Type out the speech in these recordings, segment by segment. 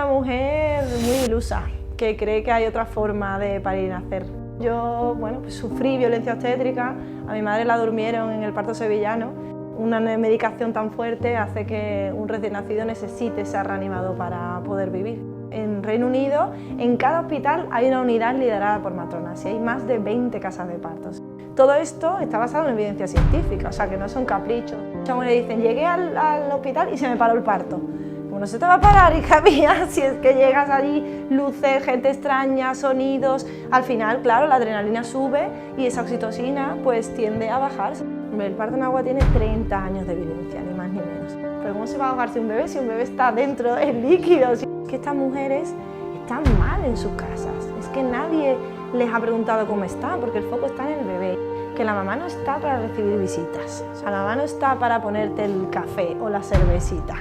una mujer muy ilusa, que cree que hay otra forma de parir y nacer. Yo, pues sufrí violencia obstétrica, a mi madre la durmieron en el parto sevillano. Una medicación tan fuerte hace que un recién nacido necesite ser reanimado para poder vivir. En Reino Unido, en cada hospital hay una unidad liderada por matronas y hay más de 20 casas de partos. Todo esto está basado en evidencia científica, o sea que no son caprichos. Muchas mujeres dicen, llegué al hospital y se me paró el parto. Como no se te va a parar, hija mía, si es que llegas allí, luces, gente extraña, sonidos. Al final, claro, la adrenalina sube y esa oxitocina pues tiende a bajarse. El parto en agua tiene 30 años de evidencia, ni más ni menos. Pero ¿cómo se va a ahogarse un bebé si un bebé está dentro del líquido? Es que estas mujeres están mal en sus casas. Es que nadie les ha preguntado cómo están, porque el foco está en el bebé. Que la mamá no está para recibir visitas. O sea, la mamá no está para ponerte el café o la cervecita.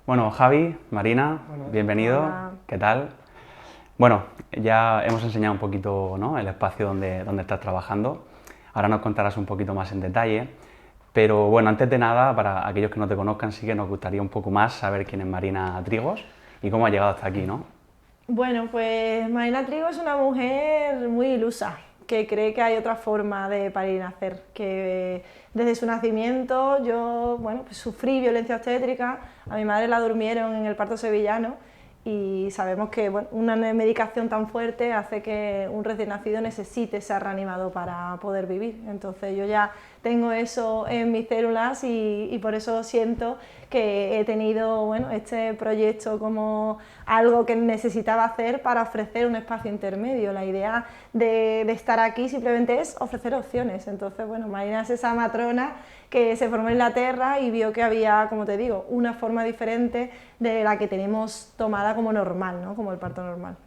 Bueno, Javi, Marina, bienvenido. Hola. ¿Qué tal? Bueno, ya hemos enseñado un poquito, ¿no?, el espacio donde estás trabajando. Ahora nos contarás un poquito más en detalle. Pero bueno, antes de nada, para aquellos que no te conozcan, sí que nos gustaría un poco más saber quién es Marina Trigos y cómo ha llegado hasta aquí, ¿no? Bueno, pues Marina Trigos es una mujer muy ilusa, que cree que hay otra forma de parir y nacer, que desde su nacimiento yo, pues sufrí violencia obstétrica, a mi madre la durmieron en el parto sevillano y sabemos que una medicación tan fuerte hace que un recién nacido necesite ser reanimado para poder vivir. Entonces yo ya tengo eso en mis células y por eso siento que he tenido este proyecto como algo que necesitaba hacer para ofrecer un espacio intermedio. La idea de estar aquí simplemente es ofrecer opciones. Entonces, Marina es esa matrona que se formó en Inglaterra y vio que había, como te digo, una forma diferente de la que tenemos tomada como normal, ¿no?, como el parto normal.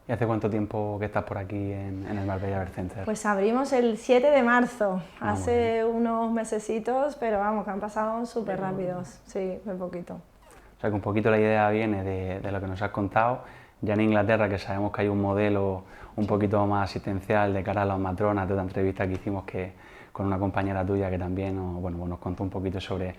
¿Y hace cuánto tiempo que estás por aquí en el Marbella Birth Center? Pues abrimos el 7 de marzo, hace unos mesecitos, pero vamos, que han pasado súper rápidos, sí, muy poquito. O sea que un poquito la idea viene de lo que nos has contado. Ya en Inglaterra, que sabemos que hay un modelo un poquito más asistencial de cara a las matronas, de otra entrevista que hicimos con una compañera tuya que también nos contó un poquito sobre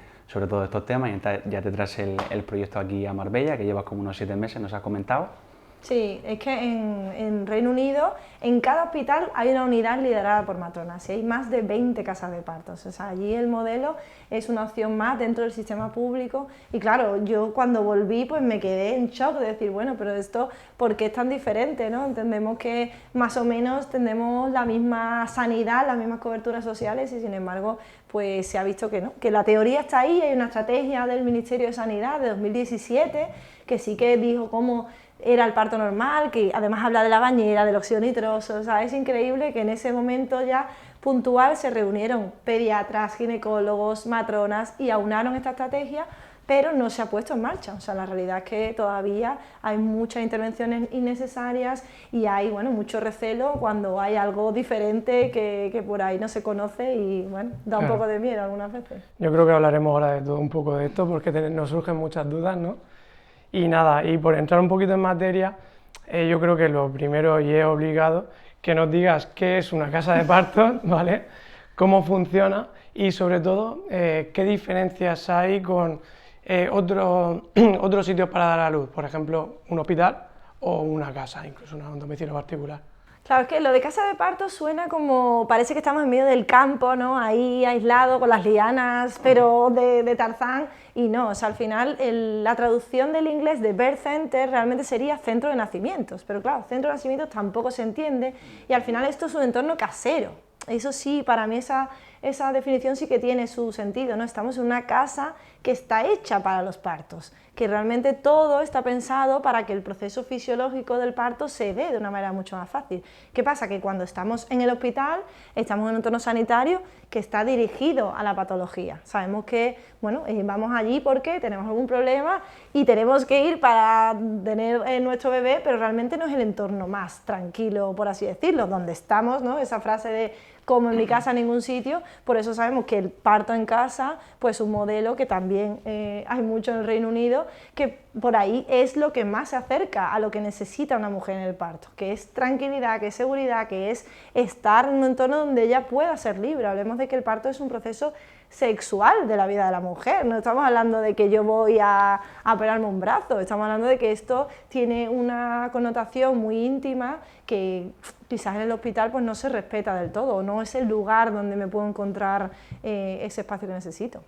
todos estos temas, y ya te traes el proyecto aquí a Marbella, que llevas como unos 7 meses, nos has comentado. Sí, es que en Reino Unido, en cada hospital hay una unidad liderada por matronas y hay más de 20 casas de partos. O sea, allí el modelo es una opción más dentro del sistema público y claro, yo cuando volví pues me quedé en shock de decir, pero esto, ¿por qué es tan diferente?, ¿no? Entendemos que más o menos tenemos la misma sanidad, las mismas coberturas sociales y sin embargo pues se ha visto que no, que la teoría está ahí. Hay una estrategia del Ministerio de Sanidad de 2017 que sí que dijo cómo era el parto normal, que además habla de la bañera, del óxido nitroso. O sea, es increíble que en ese momento ya puntual se reunieron pediatras, ginecólogos, matronas y aunaron esta estrategia, pero no se ha puesto en marcha. O sea, la realidad es que todavía hay muchas intervenciones innecesarias y hay mucho recelo cuando hay algo diferente que por ahí no se conoce y da un poco de miedo algunas veces. Yo creo que hablaremos ahora de todo un poco de esto porque nos surgen muchas dudas, ¿no? Y nada, y por entrar un poquito en materia, yo creo que lo primero y es obligado que nos digas qué es una casa de partos, ¿vale?, cómo funciona y sobre todo qué diferencias hay con otros sitios para dar a luz, por ejemplo, un hospital o una casa, incluso un domicilio particular. Claro, es que lo de casa de parto suena como, parece que estamos en medio del campo, ¿no?, ahí aislado con las lianas, pero de Tarzán, y no, o sea, al final la traducción del inglés de birth center realmente sería centro de nacimientos, pero claro, centro de nacimientos tampoco se entiende, y al final esto es un entorno casero. Eso sí, para mí esa esa definición sí que tiene su sentido, ¿no? Estamos en una casa que está hecha para los partos, que realmente todo está pensado para que el proceso fisiológico del parto se dé de una manera mucho más fácil. ¿Qué pasa? Que cuando estamos en el hospital, estamos en un entorno sanitario que está dirigido a la patología. Sabemos que, bueno, vamos allí porque tenemos algún problema y tenemos que ir para tener nuestro bebé, pero realmente no es el entorno más tranquilo, por así decirlo, donde estamos, ¿no? Esa frase de como en mi casa en ningún sitio, por eso sabemos que el parto en casa, pues un modelo que también hay mucho en el Reino Unido, que por ahí es lo que más se acerca a lo que necesita una mujer en el parto, que es tranquilidad, que es seguridad, que es estar en un entorno donde ella pueda ser libre. Hablemos de que el parto es un proceso sexual de la vida de la mujer, no estamos hablando de que yo voy a operarme un brazo, estamos hablando de que esto tiene una connotación muy íntima que quizás en el hospital pues no se respeta del todo, no es el lugar donde me puedo encontrar ese espacio que necesito.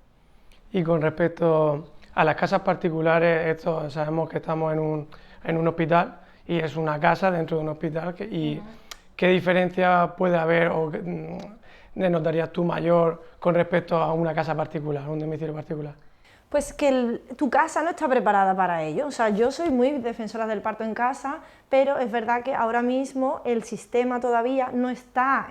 Y con respecto a las casas particulares, esto sabemos que estamos en un hospital y es una casa dentro de un hospital, y ¿qué diferencia puede haber o notarías tú mayor con respecto a una casa particular, a un domicilio particular? Pues que tu casa no está preparada para ello. O sea, yo soy muy defensora del parto en casa, pero es verdad que ahora mismo el sistema todavía no está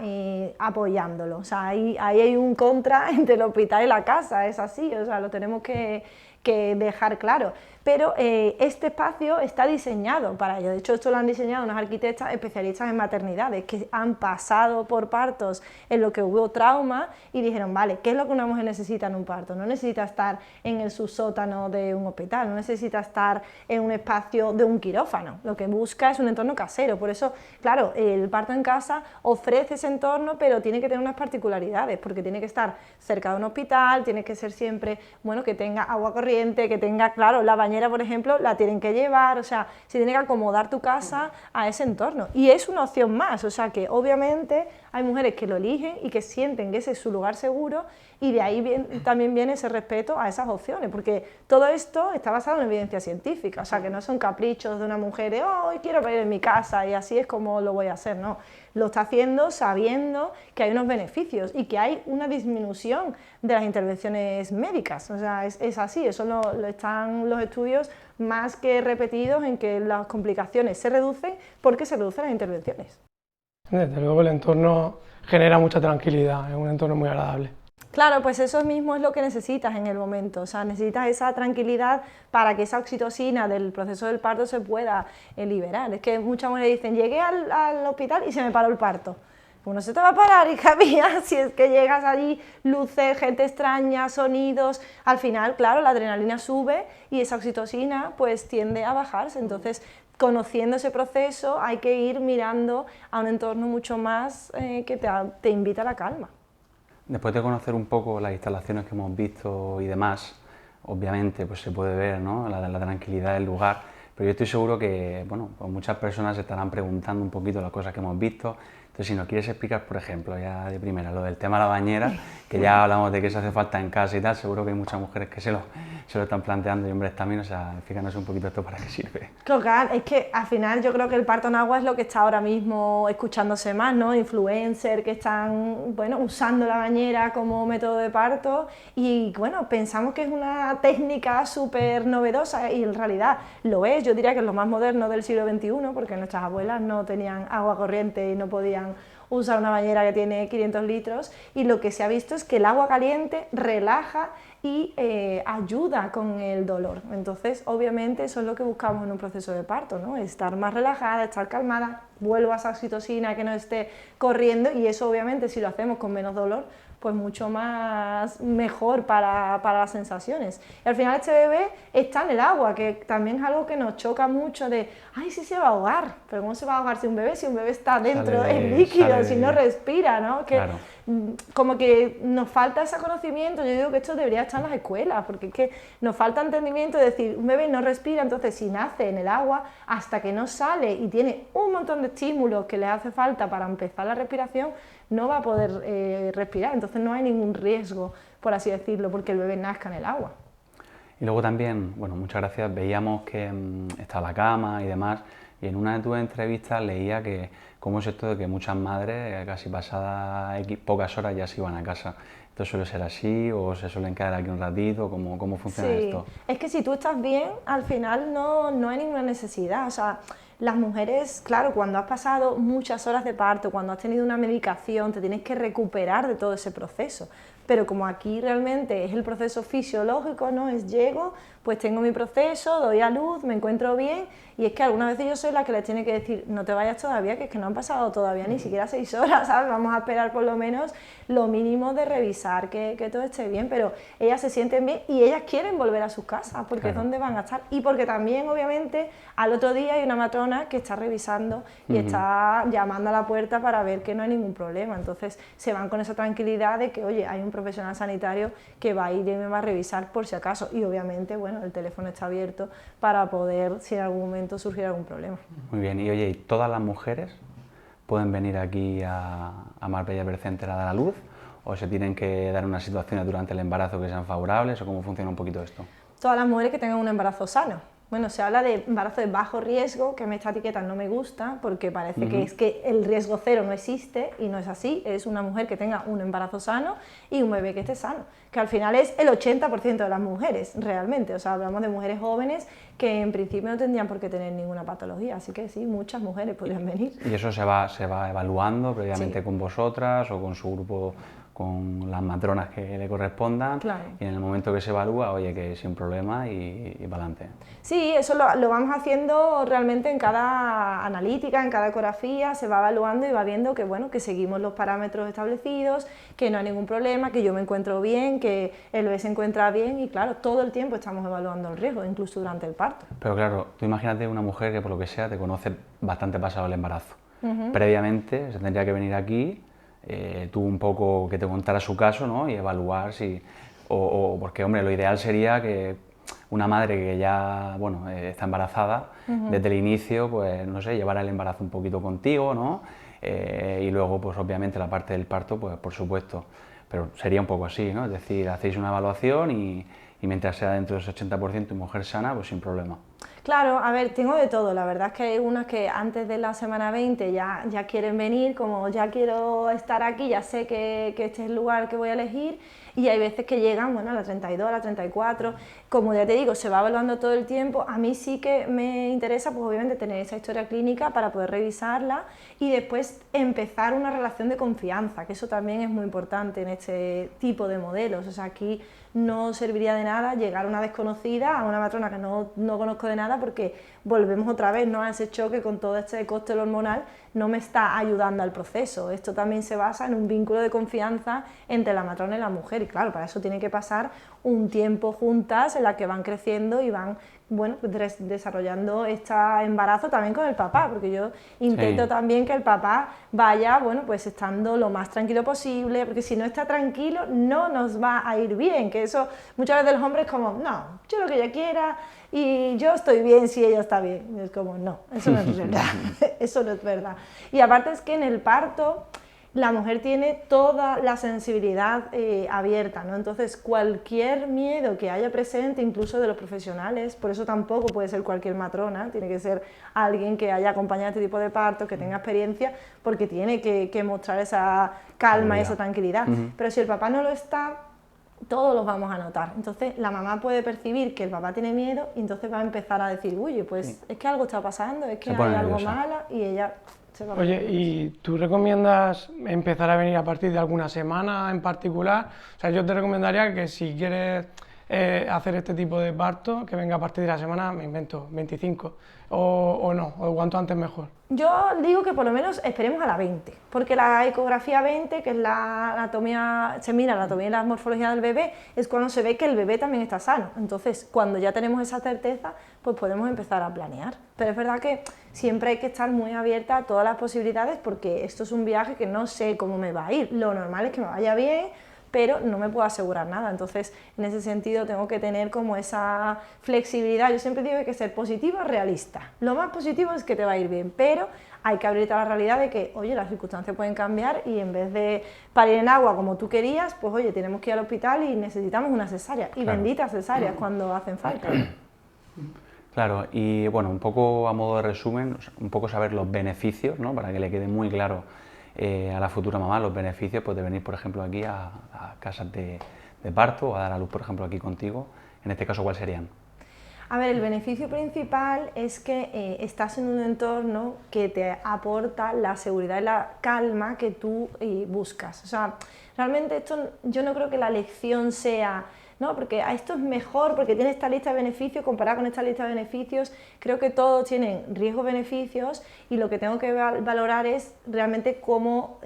apoyándolo. O sea, ahí hay un contra entre el hospital y la casa, es así, o sea, lo tenemos que dejar claro. Pero este espacio está diseñado para ello. De hecho, esto lo han diseñado unas arquitectas especialistas en maternidades que han pasado por partos en lo que hubo trauma y dijeron, vale, ¿qué es lo que una mujer necesita en un parto? No necesita estar en el subsótano de un hospital, no necesita estar en un espacio de un quirófano. Lo que busca es un entorno casero. Por eso, claro, el parto en casa ofrece ese entorno, pero tiene que tener unas particularidades, porque tiene que estar cerca de un hospital, tiene que ser siempre, bueno, que tenga agua corriente, que tenga, claro, la bañera, por ejemplo, la tienen que llevar, o sea, se tiene que acomodar tu casa a ese entorno. Y es una opción más, o sea, que obviamente hay mujeres que lo eligen y que sienten que ese es su lugar seguro, y de ahí también viene ese respeto a esas opciones, porque todo esto está basado en evidencia científica, o sea, que no son caprichos de una mujer de, oh, hoy quiero parir en mi casa y así es como lo voy a hacer, no. Lo está haciendo sabiendo que hay unos beneficios y que hay una disminución de las intervenciones médicas, o sea, es así, eso lo están los estudios más que repetidos en que las complicaciones se reducen porque se reducen las intervenciones. Desde luego el entorno genera mucha tranquilidad, es un entorno muy agradable. Claro, pues eso mismo es lo que necesitas en el momento, o sea, necesitas esa tranquilidad para que esa oxitocina del proceso del parto se pueda liberar. Es que muchas mujeres dicen, llegué al hospital y se me paró el parto. Pues no se te va a parar, hija mía, si es que llegas allí, luces, gente extraña, sonidos, al final, claro, la adrenalina sube y esa oxitocina pues tiende a bajarse, entonces conociendo ese proceso hay que ir mirando a un entorno mucho más que te invita a la calma. Después de conocer un poco las instalaciones que hemos visto y demás, obviamente pues se puede ver, ¿no?, la tranquilidad del lugar, pero yo estoy seguro que, bueno, pues muchas personas se estarán preguntando un poquito las cosas que hemos visto. Entonces, si nos quieres explicar, por ejemplo, ya de primera, lo del tema de la bañera, que ya hablamos de que eso hace falta en casa y tal, seguro que hay muchas mujeres que se lo están planteando y hombres también, o sea, explícanos un poquito esto para qué sirve. Claro, es que al final yo creo que el parto en agua es lo que está ahora mismo escuchándose más, ¿no? Influencers que están, bueno, usando la bañera como método de parto y, bueno, pensamos que es una técnica súper novedosa y en realidad lo es. Yo diría que es lo más moderno del siglo XXI, porque nuestras abuelas no tenían agua corriente y no podían usar una bañera que tiene 500 litros y lo que se ha visto es que el agua caliente relaja y ayuda con el dolor. Entonces, obviamente, eso es lo que buscamos en un proceso de parto, ¿no? Estar más relajada, estar calmada, vuelva esa oxitocina que no esté corriendo y eso, obviamente, si lo hacemos con menos dolor, pues mucho más mejor para las sensaciones. Y al final este bebé está en el agua, que también es algo que nos choca mucho de, ay, sí se va a ahogar, pero ¿cómo se va a ahogar si un bebé está dentro, es líquido, si no respira, ¿no? Que, claro. Como que nos falta ese conocimiento, yo digo que esto debería estar en las escuelas, porque es que nos falta entendimiento de decir, un bebé no respira, entonces si nace en el agua, hasta que no sale y tiene un montón de estímulos que le hace falta para empezar la respiración, no va a poder respirar, entonces no hay ningún riesgo, por así decirlo, porque el bebé nazca en el agua. Y luego también, bueno, muchas gracias, veíamos que está la cama y demás, Y en una de tus entrevistas leía que cómo es esto de que muchas madres, casi pasadas pocas horas, ya se iban a casa. ¿Esto suele ser así o se suelen quedar aquí un ratito? ¿Cómo funciona esto? Es que si tú estás bien, al final no hay ninguna necesidad. O sea, las mujeres, claro, cuando has pasado muchas horas de parto, cuando has tenido una medicación, te tienes que recuperar de todo ese proceso. Pero como aquí realmente es el proceso fisiológico, ¿no? Es llego, pues tengo mi proceso, doy a luz, me encuentro bien, y es que algunas veces yo soy la que les tiene que decir, no te vayas todavía, que es que no han pasado todavía ni siquiera 6 horas, ¿sabes? Vamos a esperar por lo menos lo mínimo de revisar que todo esté bien, pero ellas se sienten bien y ellas quieren volver a sus casas, porque claro, es donde van a estar, y porque también, obviamente, al otro día hay una matrona que está revisando y está llamando a la puerta para ver que no hay ningún problema, entonces se van con esa tranquilidad de que, oye, hay un profesional sanitario que va a ir y me va a revisar por si acaso, y obviamente, bueno, el teléfono está abierto para poder, si en algún momento surgiera algún problema. Muy bien, y oye, ¿y todas las mujeres pueden venir aquí a Marbella Birth Center a dar a luz? ¿O se tienen que dar unas situaciones durante el embarazo que sean favorables? ¿O cómo funciona un poquito esto? Todas las mujeres que tengan un embarazo sano. Bueno, se habla de embarazo de bajo riesgo, que esta etiqueta no me gusta porque parece que es que el riesgo cero no existe y no es así, es una mujer que tenga un embarazo sano y un bebé que esté sano, que al final es el 80% de las mujeres realmente, o sea, hablamos de mujeres jóvenes que en principio no tendrían por qué tener ninguna patología, así que sí, muchas mujeres podrían venir. ¿Y eso se va evaluando previamente con vosotras o con su grupo, con las matronas que le correspondan? Claro. Y en el momento que se evalúa, oye, que sin problema y para adelante? Sí, eso lo vamos haciendo realmente en cada analítica, en cada ecografía, se va evaluando y va viendo que, bueno, que seguimos los parámetros establecidos, que no hay ningún problema, que yo me encuentro bien, que el bebé se encuentra bien y claro, todo el tiempo estamos evaluando el riesgo, incluso durante el parto. Pero claro, tú imagínate una mujer que por lo que sea te conoce bastante pasado el embarazo. Previamente se tendría que venir aquí, tú un poco que te contara su caso, ¿no? Y evaluar si... porque, hombre, lo ideal sería que una madre que ya, bueno, está embarazada, desde el inicio, pues, no sé, llevara el embarazo un poquito contigo, ¿no? Y luego, pues, obviamente, la parte del parto, pues, por supuesto. Pero sería un poco así, ¿no? Es decir, hacéis una evaluación y mientras sea dentro de ese 80% mujer sana, pues sin problema. Claro, a ver, tengo de todo, la verdad es que hay unas que antes de la semana 20 ya quieren venir, como ya quiero estar aquí, ya sé que este es el lugar que voy a elegir, y hay veces que llegan, bueno, a la 32, a la 34, como ya te digo, se va evaluando todo el tiempo. A mí sí que me interesa, pues obviamente tener esa historia clínica para poder revisarla y después empezar una relación de confianza, que eso también es muy importante en este tipo de modelos. O sea, aquí no serviría de nada llegar a una desconocida, a una matrona que no conozco de nada, porque volvemos otra vez, ¿no?, a ese choque con todo este cóctel hormonal, no me está ayudando al proceso. Esto también se basa en un vínculo de confianza entre la matrona y la mujer, y claro, para eso tiene que pasar un tiempo juntas en la que van creciendo y van, bueno, desarrollando este embarazo también con el papá, porque yo intento también que el papá vaya, bueno, pues estando lo más tranquilo posible, porque si no está tranquilo no nos va a ir bien, que eso muchas veces los hombres como, no, yo lo que ella quiera y yo estoy bien si ella está bien, y es como, no, eso no es verdad, eso no es verdad. Y aparte es que en el parto la mujer tiene toda la sensibilidad abierta, ¿no? Entonces cualquier miedo que haya presente, incluso de los profesionales, por eso tampoco puede ser cualquier matrona, tiene que ser alguien que haya acompañado este tipo de parto, que tenga experiencia, porque tiene que mostrar esa calma y esa tranquilidad. Pero si el papá no lo está, todos los vamos a notar. Entonces la mamá puede percibir que el papá tiene miedo y entonces va a empezar a decir, uy, pues es que algo está pasando, es que hay algo malo, y ella... Oye, ¿y tú recomiendas empezar a venir a partir de alguna semana en particular? O sea, yo te recomendaría que si quieres hacer este tipo de parto, que venga a partir de la semana, me invento, 25, o no, o cuanto antes mejor. Yo digo que por lo menos esperemos a la 20, porque la ecografía 20, que es la anatomía, se mira la anatomía y la morfología del bebé, es cuando se ve que el bebé también está sano. Entonces, cuando ya tenemos esa certeza, pues podemos empezar a planear. Pero es verdad que siempre hay que estar muy abierta a todas las posibilidades, porque esto es un viaje que no sé cómo me va a ir. Lo normal es que me vaya bien, pero no me puedo asegurar nada, entonces en ese sentido tengo que tener como esa flexibilidad. Yo siempre digo que hay que ser positiva, realista. Lo más positivo es que te va a ir bien, pero hay que abrirte a la realidad de que, oye, las circunstancias pueden cambiar y en vez de parir en agua como tú querías, pues oye, tenemos que ir al hospital y necesitamos una cesárea, y benditas cesáreas cuando hacen falta. Claro, y bueno, un poco a modo de resumen, un poco saber los beneficios, ¿no? Para que le quede muy claro a la futura mamá los beneficios pues, de venir, por ejemplo, aquí a casas de parto o a dar a luz, por ejemplo, aquí contigo. En este caso, ¿cuáles serían? A ver, el beneficio principal es que estás en un entorno que te aporta la seguridad y la calma que tú buscas. O sea, realmente esto, yo no creo que la elección sea, no, porque esto es mejor, porque tiene esta lista de beneficios, comparada con esta lista de beneficios, creo que todos tienen riesgos-beneficios y lo que tengo que valorar es realmente cómo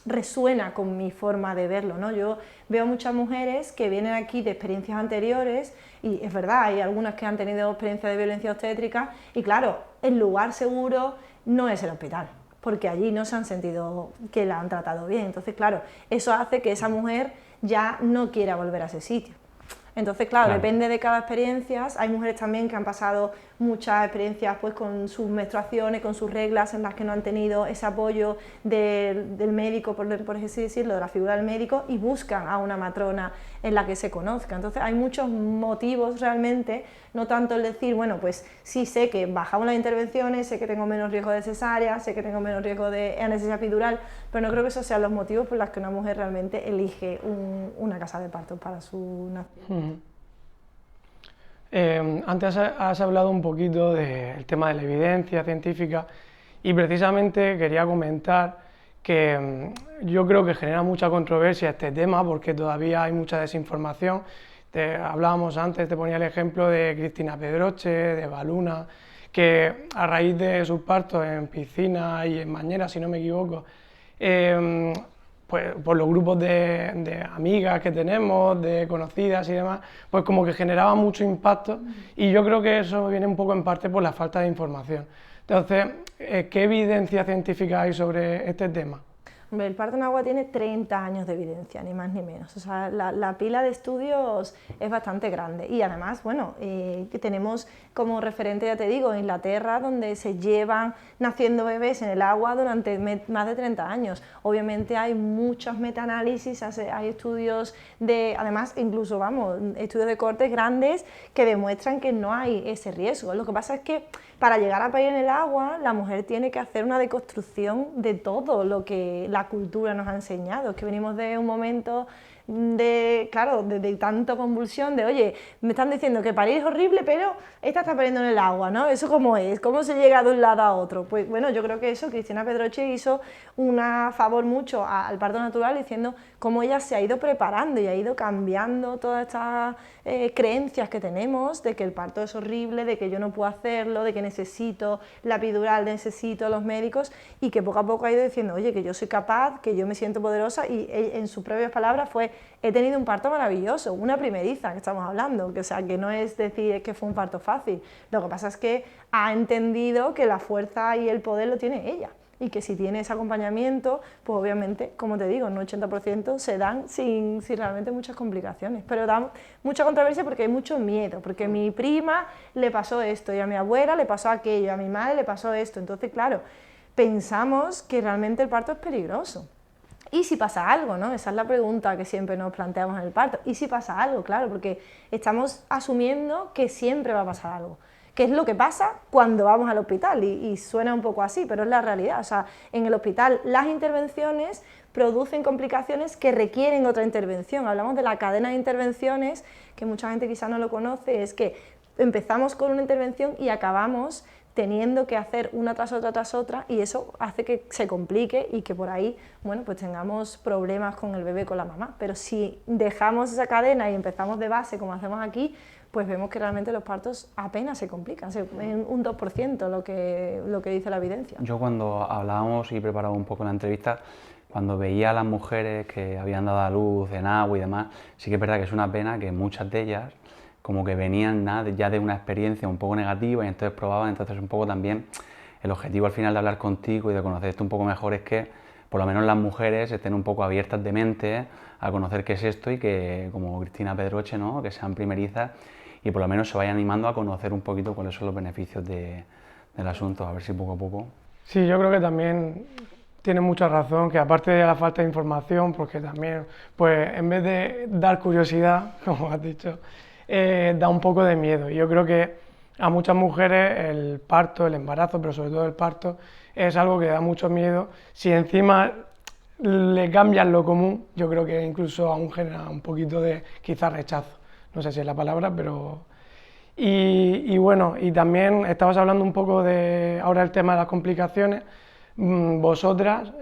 resuena con mi forma de verlo, ¿no? Yo veo muchas mujeres que vienen aquí de experiencias anteriores y es verdad, hay algunas que han tenido experiencia de violencia obstétrica y claro, el lugar seguro no es el hospital, porque allí no se han sentido que la han tratado bien. Entonces, claro, eso hace que esa mujer ya no quiera volver a ese sitio. Entonces, claro, depende de cada experiencia. Hay mujeres también que han pasado muchas experiencias pues, con sus menstruaciones, con sus reglas, en las que no han tenido ese apoyo del médico, por así decirlo, de la figura del médico, y buscan a una matrona en la que se conozca. Entonces, hay muchos motivos realmente, no tanto el decir, bueno, pues sí sé que bajamos las intervenciones, sé que tengo menos riesgo de cesárea, sé que tengo menos riesgo de anestesia epidural, pero no creo que esos sean los motivos por los que una mujer realmente elige una casa de parto para su nacimiento. Antes has hablado un poquito del tema de la evidencia científica y precisamente quería comentar que yo creo que genera mucha controversia este tema porque todavía hay mucha desinformación. Hablábamos antes, te ponía el ejemplo de Cristina Pedroche, de Eva Luna, que a raíz de sus partos en piscina y en bañera, si no me equivoco, pues por los grupos de amigas que tenemos, de conocidas y demás, pues como que generaba mucho impacto y yo creo que eso viene un poco en parte por la falta de información. Entonces, ¿qué evidencia científica hay sobre este tema? Hombre, el parto en agua tiene 30 años de evidencia, ni más ni menos. O sea, la pila de estudios es bastante grande. Y además, bueno, que tenemos como referente, ya te digo, Inglaterra, donde se llevan naciendo bebés en el agua durante más de 30 años. Obviamente hay muchos metaanálisis, hay estudios además, incluso, vamos, estudios de cortes grandes que demuestran que no hay ese riesgo. Lo que pasa es que para llegar a parir en el agua, la mujer tiene que hacer una deconstrucción de todo lo que la cultura nos ha enseñado. Es que venimos de un momento claro, de tanto convulsión, de oye, me están diciendo que parir es horrible, pero esta está pariendo en el agua, ¿no? ¿Eso cómo es? ¿Cómo se llega de un lado a otro? Pues bueno, yo creo que eso, Cristina Pedroche hizo un favor mucho al parto natural diciendo cómo ella se ha ido preparando y ha ido cambiando todas estas creencias que tenemos de que el parto es horrible, de que yo no puedo hacerlo, de que necesito la epidural, necesito a los médicos y que poco a poco ha ido diciendo, oye, que yo soy capaz, que yo me siento poderosa y en sus propias palabras fue, he tenido un parto maravilloso, una primeriza que estamos hablando, que, o sea, que no es decir que fue un parto fácil, lo que pasa es que ha entendido que la fuerza y el poder lo tiene ella. Y que si tiene ese acompañamiento, pues obviamente, como te digo, en un 80% se dan sin realmente muchas complicaciones. Pero da mucha controversia porque hay mucho miedo, porque a mi prima le pasó esto, y a mi abuela le pasó aquello, a mi madre le pasó esto. Entonces, claro, pensamos que realmente el parto es peligroso. ¿Y si pasa algo, no? Esa es la pregunta que siempre nos planteamos en el parto. ¿Y si pasa algo? Claro, porque estamos asumiendo que siempre va a pasar algo. ¿Qué es lo que pasa cuando vamos al hospital? Y suena un poco así, pero es la realidad. O sea, en el hospital las intervenciones producen complicaciones que requieren otra intervención. Hablamos de la cadena de intervenciones, que mucha gente quizá no lo conoce, es que empezamos con una intervención y acabamos teniendo que hacer una tras otra, y eso hace que se complique y que por ahí, bueno, pues tengamos problemas con el bebé, con la mamá. Pero si dejamos esa cadena y empezamos de base, como hacemos aquí, pues vemos que realmente los partos apenas se complican, en un 2% lo que dice la evidencia. Yo cuando hablábamos y preparaba un poco la entrevista, cuando veía a las mujeres que habían dado a luz en agua y demás, sí que es verdad que es una pena que muchas de ellas como que venían ya de una experiencia un poco negativa y entonces probaban, entonces un poco también el objetivo al final de hablar contigo y de conocerte un poco mejor es que por lo menos las mujeres estén un poco abiertas de mente a conocer qué es esto y que, como Cristina Pedroche, ¿no? Que sean primerizas y por lo menos se vayan animando a conocer un poquito cuáles son los beneficios del asunto, a ver si poco a poco. Sí, yo creo que también tiene mucha razón, que aparte de la falta de información, porque también, pues en vez de dar curiosidad, como has dicho, da un poco de miedo. Yo creo que A muchas mujeres el parto, el embarazo, pero sobre todo el parto, es algo que da mucho miedo. Si encima le cambian lo común, yo creo que incluso aún genera un poquito de quizás rechazo. No sé si es la palabra, pero... Y bueno, y también estabas hablando un poco de ahora el tema de las complicaciones. Vosotras,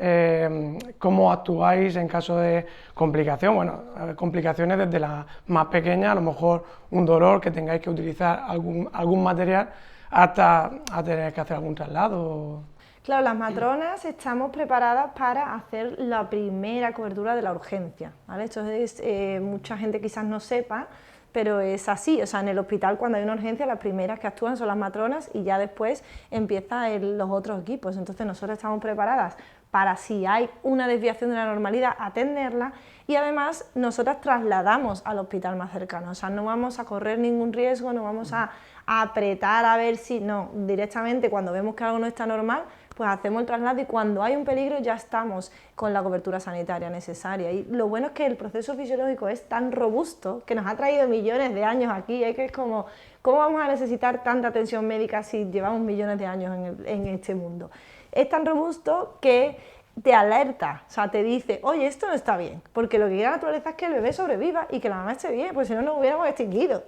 ¿cómo actuáis en caso de complicación? Bueno, complicaciones desde la más pequeña, a lo mejor un dolor, que tengáis que utilizar algún material, hasta a tener que hacer algún traslado. Claro, las matronas estamos preparadas para hacer la primera cobertura de la urgencia, ¿vale? Esto es, mucha gente quizás no sepa, pero es así, o sea, en el hospital cuando hay una urgencia las primeras que actúan son las matronas y ya después empiezan los otros equipos, entonces nosotros estamos preparadas para si hay una desviación de la normalidad atenderla y además nosotras trasladamos al hospital más cercano, o sea, no vamos a correr ningún riesgo, no vamos a apretar a ver si, no, directamente cuando vemos que algo no está normal, pues hacemos el traslado y cuando hay un peligro ya estamos con la cobertura sanitaria necesaria. Y lo bueno es que el proceso fisiológico es tan robusto que nos ha traído millones de años aquí, que es como, ¿cómo vamos a necesitar tanta atención médica si llevamos millones de años en este mundo? Es tan robusto que te alerta, o sea, te dice, oye, esto no está bien, porque lo que quiere la naturaleza es que el bebé sobreviva y que la mamá esté bien, pues si no nos hubiéramos extinguido.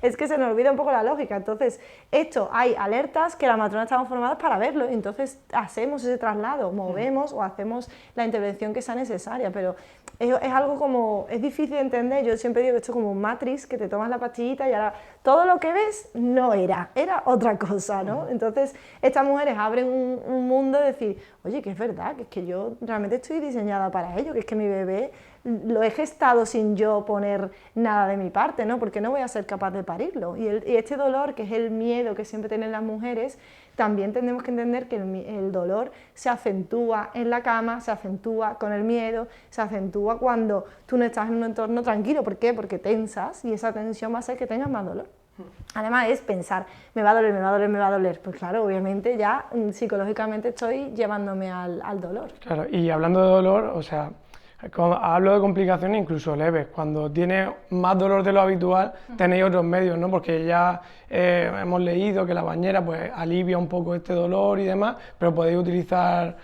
Es que se nos olvida un poco la lógica. Entonces, esto, hay alertas que las matronas estamos formadas para verlo, y entonces hacemos ese traslado, movemos o hacemos la intervención que sea necesaria, pero es algo como, es difícil de entender. Yo siempre digo que esto es como un Matrix, que te tomas la pastillita y ahora todo lo que ves no era otra cosa, ¿no? Entonces, estas mujeres abren un mundo de decir, oye, que es verdad, que es que yo realmente estoy diseñada para ello, que es que mi bebé lo he gestado sin yo poner nada de mi parte, ¿no? Porque no voy a ser capaz de parirlo. Y este dolor, que es el miedo que siempre tienen las mujeres, también tenemos que entender que el dolor se acentúa en la cama, se acentúa con el miedo, se acentúa cuando tú no estás en un entorno tranquilo. ¿Por qué? Porque tensas y esa tensión va a hacer que tengas más dolor. Además es pensar, me va a doler, me va a doler, me va a doler. Pues claro, obviamente ya psicológicamente estoy llevándome al dolor. Claro, y hablando de dolor, o sea, hablo de complicaciones incluso leves. Cuando tienes más dolor de lo habitual, tenéis otros medios, ¿no? Porque ya hemos leído que la bañera pues alivia un poco este dolor y demás, pero podéis utilizar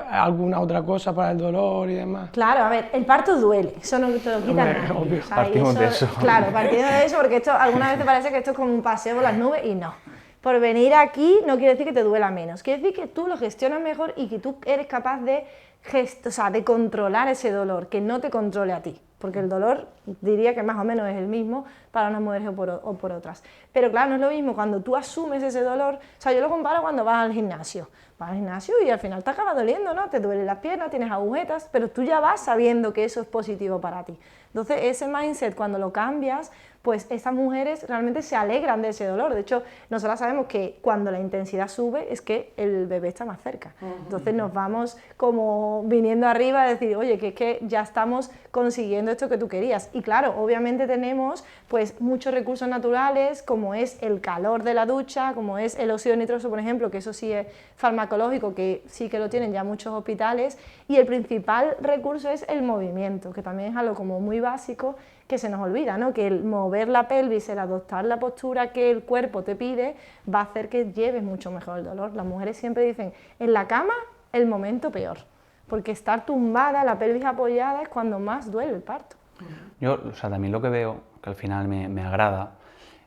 alguna otra cosa para el dolor y demás. Claro, a ver, el parto duele, eso no te lo quita nadie. Obvio. O sea, Partimos de eso. Claro, partimos de eso, porque esto algunas veces parece que esto es como un paseo por las nubes y no. Por venir aquí no quiere decir que te duela menos, quiere decir que tú lo gestionas mejor y que tú eres capaz de controlar ese dolor, que no te controle a ti, porque el dolor diría que más o menos es el mismo para unas mujeres o por otras. Pero claro, no es lo mismo cuando tú asumes ese dolor, o sea, yo lo comparo cuando vas al gimnasio y al final te acaba doliendo, ¿no? Te duelen las piernas, tienes agujetas, pero tú ya vas sabiendo que eso es positivo para ti. Entonces, ese mindset, cuando lo cambias, pues esas mujeres realmente se alegran de ese dolor. De hecho, nosotras sabemos que cuando la intensidad sube es que el bebé está más cerca. Entonces nos vamos como viniendo arriba a decir, oye, que es que ya estamos consiguiendo esto que tú querías. Y claro, obviamente tenemos pues muchos recursos naturales, como es el calor de la ducha, como es el óxido nitroso, por ejemplo, que eso sí es farmacológico, que sí que lo tienen ya muchos hospitales. Y el principal recurso es el movimiento, que también es algo como muy básico, que se nos olvida, ¿no? Que el mover la pelvis, el adoptar la postura que el cuerpo te pide, va a hacer que lleves mucho mejor el dolor. Las mujeres siempre dicen, en la cama, el momento peor, porque estar tumbada, la pelvis apoyada, es cuando más duele el parto. Yo, o sea, también lo que veo, que al final me agrada,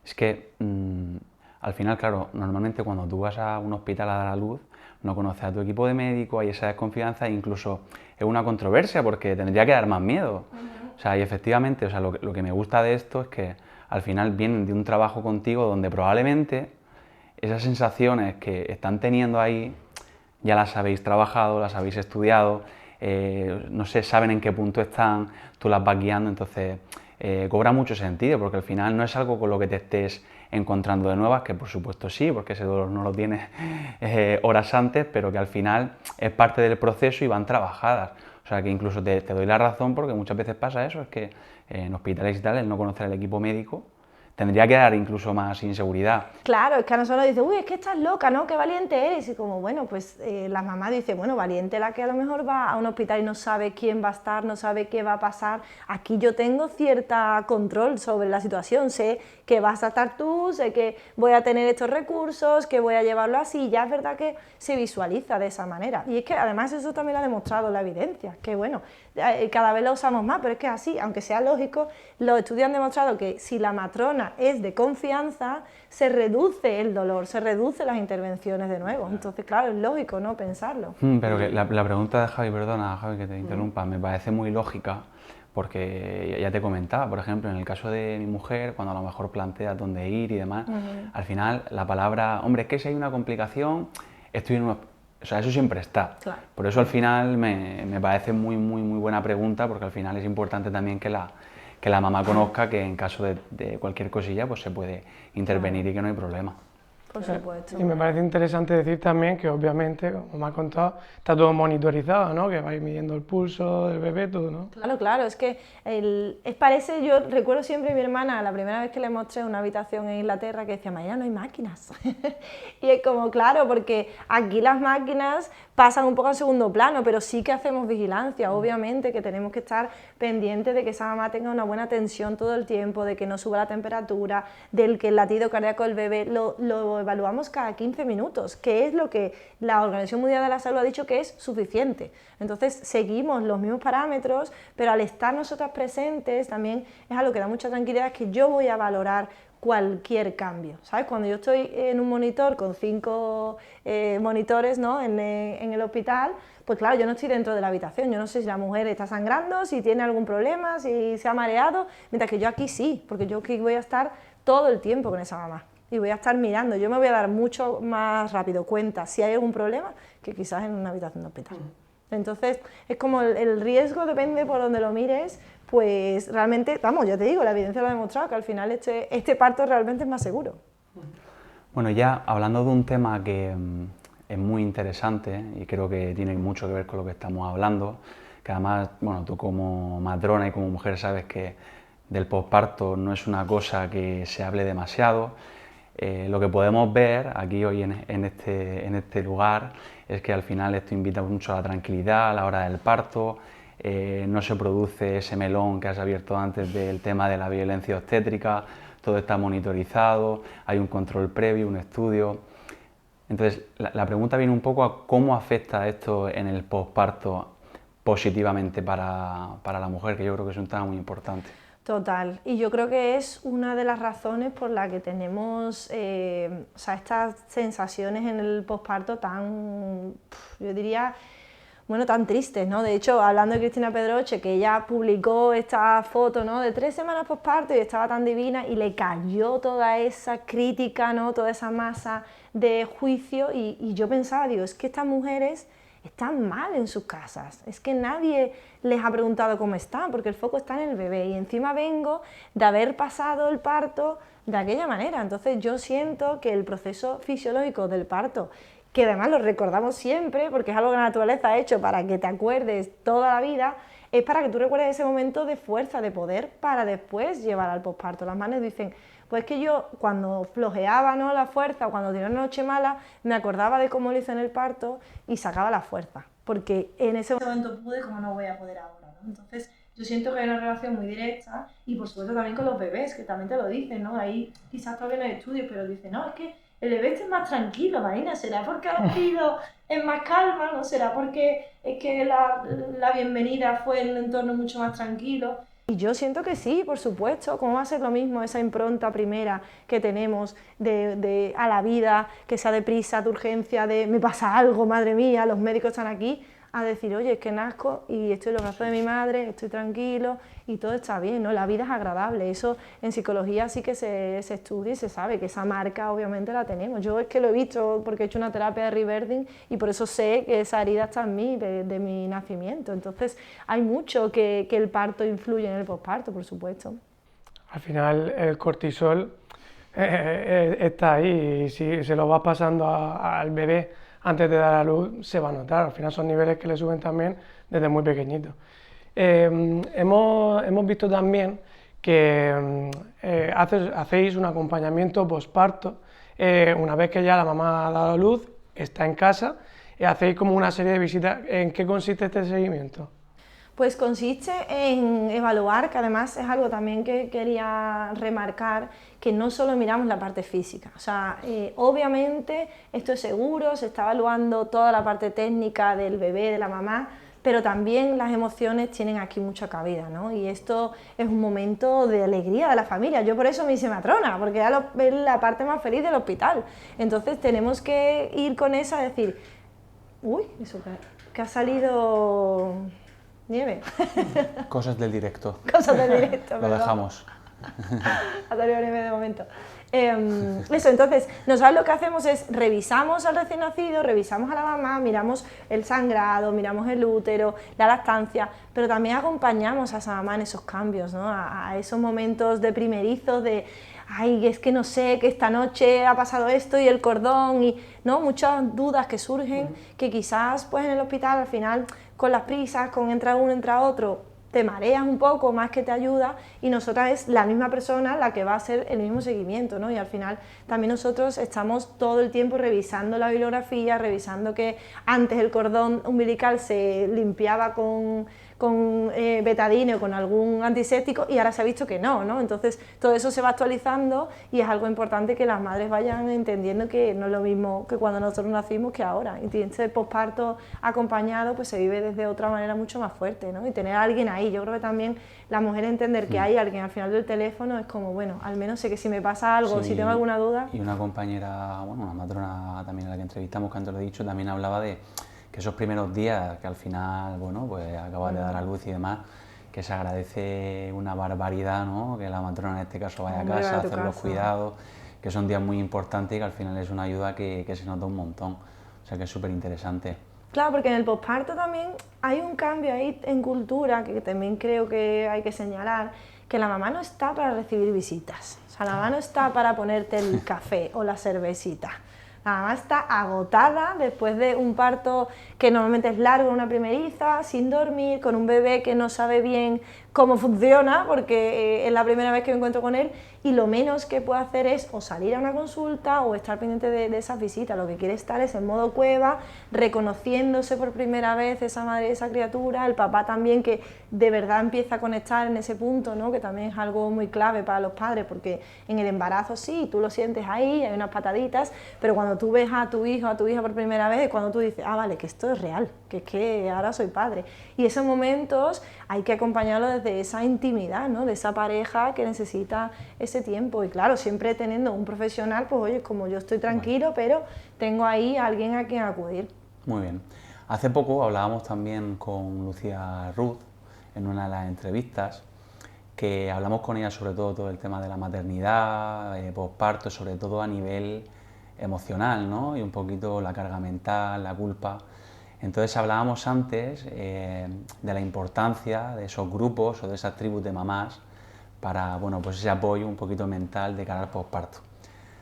es que al final, claro, normalmente cuando tú vas a un hospital a dar a luz, no conoces a tu equipo de médicos, hay esa desconfianza e incluso es una controversia porque tendría que dar más miedo. O sea, y efectivamente, o sea, lo que me gusta de esto es que al final vienen de un trabajo contigo donde probablemente esas sensaciones que están teniendo ahí ya las habéis trabajado, las habéis estudiado, no sé, saben en qué punto están, tú las vas guiando, entonces cobra mucho sentido porque al final no es algo con lo que te estés encontrando de nuevas, que por supuesto sí, porque ese dolor no lo tienes horas antes, pero que al final es parte del proceso y van trabajadas. O sea que incluso te doy la razón porque muchas veces pasa eso, es que en hospitales y tal, el no conocer al equipo médico tendría que dar incluso más inseguridad. Claro, es que a nosotros nos dicen, uy, es que estás loca, ¿no? Qué valiente eres. Y como, bueno, pues la mamá dice, bueno, valiente la que a lo mejor va a un hospital y no sabe quién va a estar, no sabe qué va a pasar. Aquí yo tengo cierta control sobre la situación, sé que vas a estar tú, sé que voy a tener estos recursos, que voy a llevarlo así. Ya es verdad que se visualiza de esa manera. Y es que además eso también lo ha demostrado la evidencia, que bueno, cada vez lo usamos más, pero es que así, aunque sea lógico, los estudios han demostrado que si la matrona es de confianza, se reduce el dolor, se reducen las intervenciones de nuevo. Entonces, claro, es lógico, ¿no?, pensarlo. Pero que la pregunta de Javi, perdona, Javi, que te interrumpa, me parece muy lógica, porque ya te comentaba, por ejemplo, en el caso de mi mujer, cuando a lo mejor plantea dónde ir y demás, al final la palabra, hombre, es que si hay una complicación, estoy en una... O sea, eso siempre está. Claro. Por eso al final me parece muy buena pregunta, porque al final es importante también que la mamá conozca que en caso de cualquier cosilla pues se puede intervenir y que no hay problema. Por supuesto. Y me parece interesante decir también que obviamente, como me has contado, está todo monitorizado, ¿no? Que vais midiendo el pulso del bebé, todo, ¿no? Claro, claro, es que parece, yo recuerdo siempre a mi hermana, la primera vez que le mostré una habitación en Inglaterra, que decía, María, no hay máquinas. Y es como, claro, porque aquí las máquinas pasan un poco a segundo plano, pero sí que hacemos vigilancia, obviamente, que tenemos que estar pendientes de que esa mamá tenga una buena tensión todo el tiempo, de que no suba la temperatura, del que el latido cardíaco del bebé lo evaluamos cada 15 minutos, que es lo que la Organización Mundial de la Salud ha dicho que es suficiente. Entonces seguimos los mismos parámetros, pero al estar nosotras presentes también es algo que da mucha tranquilidad, que yo voy a valorar cualquier cambio, ¿sabes? Cuando yo estoy en un monitor con 5 monitores, ¿no?, en el hospital, pues claro, yo no estoy dentro de la habitación, yo no sé si la mujer está sangrando, si tiene algún problema, si se ha mareado, mientras que yo aquí sí, porque yo aquí voy a estar todo el tiempo con esa mamá y voy a estar mirando, yo me voy a dar mucho más rápido cuenta si hay algún problema que quizás en una habitación de hospital. Entonces, es como el riesgo, depende por donde lo mires, pues realmente, vamos, ya te digo, la evidencia lo ha demostrado que al final este parto realmente es más seguro. Bueno, ya hablando de un tema que es muy interesante y creo que tiene mucho que ver con lo que estamos hablando, que además, bueno, tú como matrona y como mujer sabes que del posparto no es una cosa que se hable demasiado. Lo que podemos ver aquí hoy en este lugar es que al final esto invita mucho a la tranquilidad a la hora del parto, no se produce ese melón que has abierto antes del tema de la violencia obstétrica, todo está monitorizado, hay un control previo, un estudio. Entonces la pregunta viene un poco a cómo afecta esto en el posparto positivamente para la mujer, que yo creo que es un tema muy importante. Total, y yo creo que es una de las razones por las que tenemos estas sensaciones en el posparto tan, yo diría, bueno, tan tristes, ¿no? De hecho, hablando de Cristina Pedroche, que ella publicó esta foto, ¿no?, de 3 semanas posparto y estaba tan divina y le cayó toda esa crítica, ¿no?, toda esa masa de juicio y yo pensaba, digo, es que estas mujeres están mal en sus casas, es que nadie les ha preguntado cómo están, porque el foco está en el bebé y encima vengo de haber pasado el parto de aquella manera. Entonces yo siento que el proceso fisiológico del parto, que además lo recordamos siempre, porque es algo que la naturaleza ha hecho para que te acuerdes toda la vida, es para que tú recuerdes ese momento de fuerza, de poder, para después llevar al posparto. Las madres dicen, pues que yo cuando flojeaba, ¿no?, la fuerza, o cuando tenía una noche mala, me acordaba de cómo lo hice en el parto y sacaba la fuerza, porque en ese momento pude como no voy a poder ahora, ¿no? Entonces yo siento que hay una relación muy directa y por supuesto también con los bebés, que también te lo dicen, ¿no? Ahí quizás todavía no hay estudios, pero dicen, no, es que el bebé está más tranquilo, Marina, ¿será porque ha nacido en más calma? ¿No será porque es que la bienvenida fue en un entorno mucho más tranquilo? Y yo siento que sí, por supuesto, ¿cómo va a ser lo mismo esa impronta primera que tenemos a la vida, que sea de prisa, de urgencia, de me pasa algo, madre mía, los médicos están aquí, a decir, oye, es que nazco y estoy en los brazos de mi madre, estoy tranquilo y todo está bien, ¿no? La vida es agradable, eso en psicología sí que se estudia y se sabe que esa marca obviamente la tenemos. Yo es que lo he visto porque he hecho una terapia de rebirthing y por eso sé que esa herida está en mí, de mi nacimiento. Entonces hay mucho que el parto influye en el posparto, por supuesto. Al final el cortisol está ahí y si se lo vas pasando al bebé antes de dar a luz se va a notar, al final son niveles que le suben también desde muy pequeñito. Hemos visto también que hacéis un acompañamiento posparto, una vez que ya la mamá ha dado a luz, está en casa, hacéis como una serie de visitas. ¿En qué consiste este seguimiento? Pues consiste en evaluar, que además es algo también que quería remarcar, que no solo miramos la parte física, o sea, obviamente esto es seguro, se está evaluando toda la parte técnica del bebé, de la mamá, pero también las emociones tienen aquí mucha cabida, ¿no? Y esto es un momento de alegría de la familia. Yo por eso me hice matrona, porque era la parte más feliz del hospital. Entonces tenemos que ir con esa, decir, uy, eso que ha salido nieve. Cosas del directo. Cosas del directo, Lo perdón. dejamos. Ha salido nieve de momento. Eso, entonces, nosotros lo que hacemos es revisamos al recién nacido, revisamos a la mamá, miramos el sangrado, miramos el útero, la lactancia, pero también acompañamos a esa mamá en esos cambios, ¿no? A esos momentos de primerizos, de ay, es que no sé, que esta noche ha pasado esto y el cordón, y ¿no? Muchas dudas que surgen, que quizás pues en el hospital al final, con las prisas, con entra uno, entra otro, te mareas un poco más que te ayuda, y nosotras es la misma persona la que va a hacer el mismo seguimiento, ¿no? Y al final también nosotros estamos todo el tiempo revisando la bibliografía, revisando que antes el cordón umbilical se limpiaba con betadine o con algún antiséptico, y ahora se ha visto que no, ¿no? Entonces todo eso se va actualizando, y es algo importante que las madres vayan entendiendo que no es lo mismo que cuando nosotros nacimos que ahora, y ese posparto acompañado pues se vive desde otra manera mucho más fuerte, ¿no? Y tener a alguien ahí, yo creo que también la mujer entender que hay alguien al final del teléfono es como, bueno, al menos sé que si me pasa algo, Sí, si tengo alguna duda. Y una compañera, bueno, una matrona también a la que entrevistamos, que antes lo he dicho, también hablaba de que esos primeros días, que al final, bueno, pues acabas de dar a luz y demás, que se agradece una barbaridad, ¿no? Que la matrona en este caso vaya a casa, hacer los cuidados, que son días muy importantes y que al final es una ayuda que se nota un montón, o sea que es súper interesante. Claro, porque en el posparto también hay un cambio ahí en cultura que también creo que hay que señalar, que la mamá no está para recibir visitas, o sea, la mamá no está para ponerte el café o la cervecita. La mamá está agotada después de un parto que normalmente es largo, una primeriza, sin dormir, con un bebé que no sabe bien cómo funciona, porque es la primera vez que me encuentro con él, y lo menos que puede hacer es o salir a una consulta o estar pendiente de esas visitas. Lo que quiere estar es en modo cueva, reconociéndose por primera vez esa madre, esa criatura, el papá también, que de verdad empieza a conectar en ese punto, ¿no? Que también es algo muy clave para los padres, porque en el embarazo sí, tú lo sientes ahí, hay unas pataditas, pero cuando tú ves a tu hijo o a tu hija por primera vez es cuando tú dices, ah, vale, que esto es real, que es que ahora soy padre. Y esos momentos hay que acompañarlo desde esa intimidad, ¿no? De esa pareja que necesita ese tiempo, y claro, siempre teniendo un profesional, pues oye, como yo estoy tranquilo, pero tengo ahí a alguien a quien acudir. Muy bien. Hace poco hablábamos también con Lucía Ruth en una de las entrevistas, que hablamos con ella sobre todo el tema de la maternidad, posparto, sobre todo a nivel emocional, ¿no? Y un poquito la carga mental, la culpa. Entonces hablábamos antes de la importancia de esos grupos o de esas tribus de mamás para, bueno, pues ese apoyo un poquito mental de cara al posparto.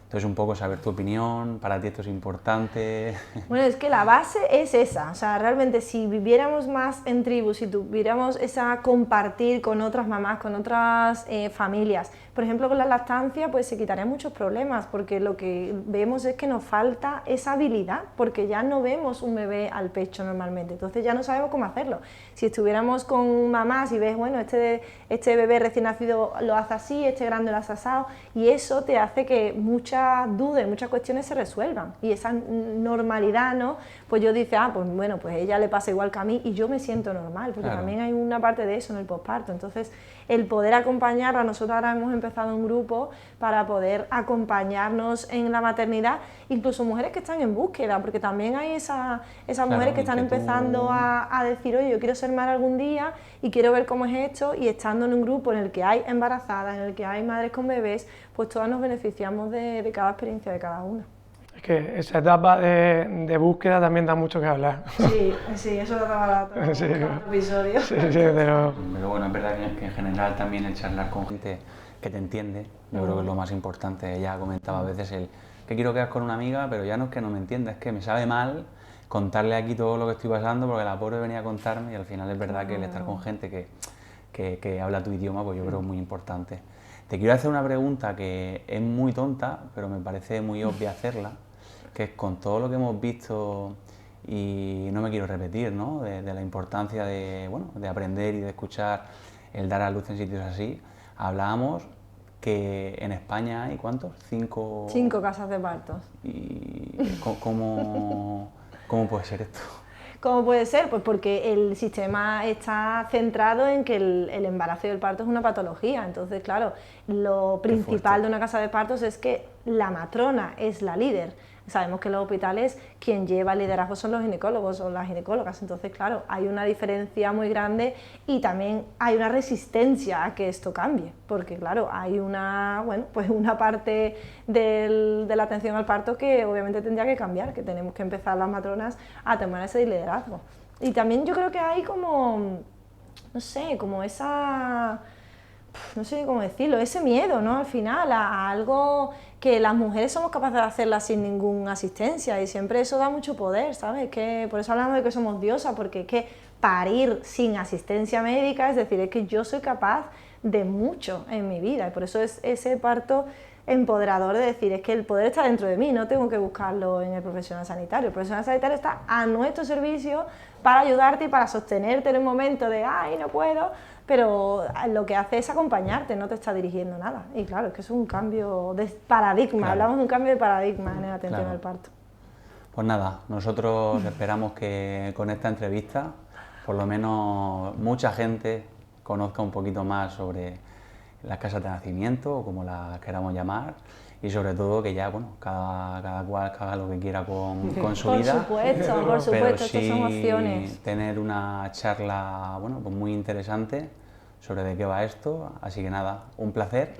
Entonces, un poco saber tu opinión, para ti esto es importante. Bueno, es que la base es esa, o sea, realmente si viviéramos más en tribus, si tuviéramos esa compartir con otras mamás, con otras familias, por ejemplo con la lactancia, pues se quitarían muchos problemas, porque lo que vemos es que nos falta esa habilidad, porque ya no vemos un bebé al pecho normalmente, entonces ya no sabemos cómo hacerlo. Si estuviéramos con mamás y ves, bueno, este bebé recién nacido lo hace así, este grande lo hace asado, y eso te hace que muchas dudas, muchas cuestiones se resuelvan, y esa normalidad, ¿no? Pues yo dice, ah, pues bueno, pues ella le pasa igual que a mí y yo me siento normal, porque claro, también hay una parte de eso en el posparto. Entonces, el poder acompañarla, nosotros ahora hemos empezado un grupo para poder acompañarnos en la maternidad, incluso mujeres que están en búsqueda, porque también hay esas claro, mujeres que están empezando a decir, oye, yo quiero ser madre algún día y quiero ver cómo es esto, y estando en un grupo en el que hay embarazadas, en el que hay madres con bebés, pues todas nos beneficiamos de cada experiencia de cada una. Es que esa etapa de búsqueda también da mucho que hablar. Sí, sí, eso lo daba todo Sí, episodio. sí, pero bueno, es verdad que en general también el charlar con gente que te entiende, yo creo que es lo más importante. Ella comentaba a veces que quiero quedar con una amiga, pero ya no es que no me entienda, es que me sabe mal contarle aquí todo lo que estoy pasando, porque la pobre venía a contarme, y al final es verdad que el estar con gente que que habla tu idioma, pues yo creo que es muy importante. Te quiero hacer una pregunta que es muy tonta, pero me parece muy obvia hacerla, que es con todo lo que hemos visto, y no me quiero repetir, ¿no? De la importancia de, bueno, de aprender y de escuchar, el dar a luz en sitios así. Hablábamos que en España hay, ¿cuántos? 5... 5 casas de partos. ¿Y cómo puede ser esto? ¿Cómo puede ser? Pues porque el sistema está centrado en que el embarazo y el parto es una patología. Entonces, claro, lo principal de una casa de partos es que la matrona es la líder. Sabemos que en los hospitales quien lleva el liderazgo son los ginecólogos o las ginecólogas. Entonces, claro, hay una diferencia muy grande y también hay una resistencia a que esto cambie. Porque, claro, hay una parte de la atención al parto que obviamente tendría que cambiar, que tenemos que empezar las matronas a tomar ese liderazgo. Y también yo creo que hay como, no sé, como esa... no sé cómo decirlo, ese miedo, ¿no? Al final, a algo que las mujeres somos capaces de hacerla sin ninguna asistencia y siempre eso da mucho poder, ¿sabes? Que por eso hablamos de que somos diosas, porque es que parir sin asistencia médica, es decir, es que yo soy capaz de mucho en mi vida y por eso es ese parto empoderador de decir, es que el poder está dentro de mí, no tengo que buscarlo en el profesional sanitario. El profesional sanitario está a nuestro servicio para ayudarte y para sostenerte en un momento de, ay, no puedo, pero lo que hace es acompañarte, no te está dirigiendo nada. Y claro, es que es un cambio de paradigma, Claro. Hablamos de un cambio de paradigma en la atención Claro. al parto. Pues nada, nosotros esperamos que con esta entrevista, por lo menos mucha gente conozca un poquito más sobre las casas de nacimiento, o como las queramos llamar, y sobre todo que ya, bueno, cada cual haga lo que quiera con su vida. Por pero supuesto, estas son sí opciones. tener una charla, bueno, pues muy interesante sobre de qué va esto, así que nada, un placer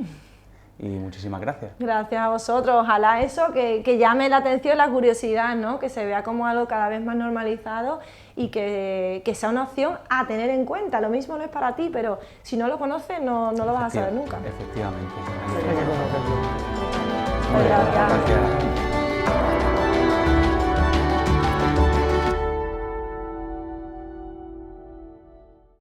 y muchísimas gracias. Gracias a vosotros, ojalá eso, que llame la atención, la curiosidad, ¿no? Que se vea como algo cada vez más normalizado y que sea una opción a tener en cuenta. Lo mismo no es para ti, pero si no lo conoces no lo vas a saber nunca. Efectivamente. Hay que conocerlo. Pues gracias. Gracias.